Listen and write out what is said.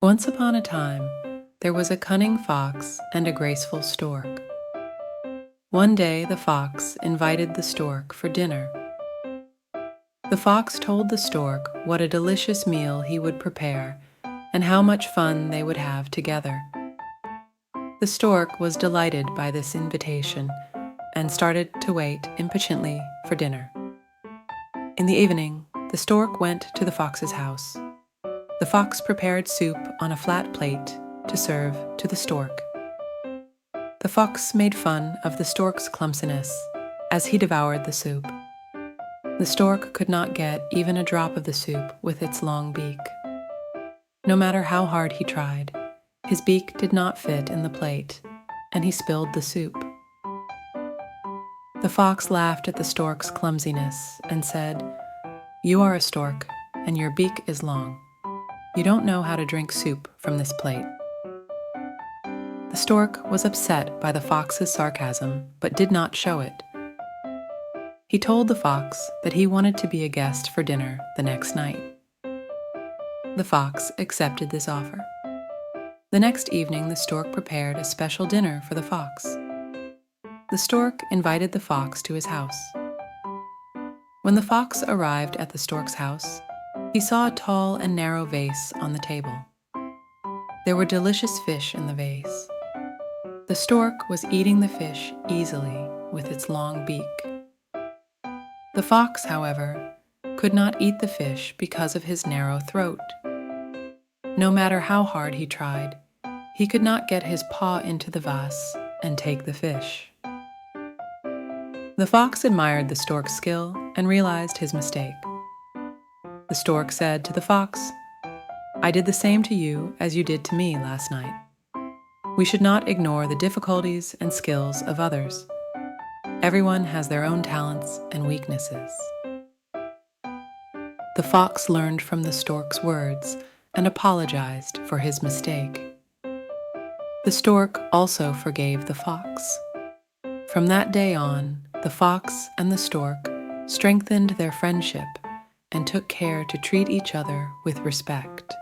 Once upon a time, there was a cunning fox and a graceful stork. One day, the fox invited the stork for dinner. The fox told the stork what a delicious meal he would prepare and how much fun they would have together. The stork was delighted by this invitation and started to wait impatiently for dinner. In the evening, the stork went to the fox's house. The fox prepared soup on a flat plate to serve to the stork. The fox made fun of the stork's clumsiness as he devoured the soup. The stork could not get even a drop of the soup with its long beak. No matter how hard he tried, his beak did not fit in the plate, and he spilled the soup. The fox laughed at the stork's clumsiness and said, "You are a stork, and your beak is long. You don't know how to drink soup from this plate." The stork was upset by the fox's sarcasm, but did not show it. He told the fox that he wanted to be a guest for dinner the next night. The fox accepted this offer. The next evening, the stork prepared a special dinner for the fox. The stork invited the fox to his house. When the fox arrived at the stork's house, he saw a tall and narrow vase on the table. There were delicious fish in the vase. The stork was eating the fish easily with its long beak. The fox, however, could not eat the fish because of his narrow throat. No matter how hard he tried, he could not get his paw into the vase and take the fish. The fox admired the stork's skill and realized his mistake. The stork said to the fox, "I did the same to you as you did to me last night. We should not ignore the difficulties and skills of others. Everyone has their own talents and weaknesses." The fox learned from the stork's words and apologized for his mistake. The stork also forgave the fox. From that day on, the fox and the stork strengthened their friendship and took care to treat each other with respect.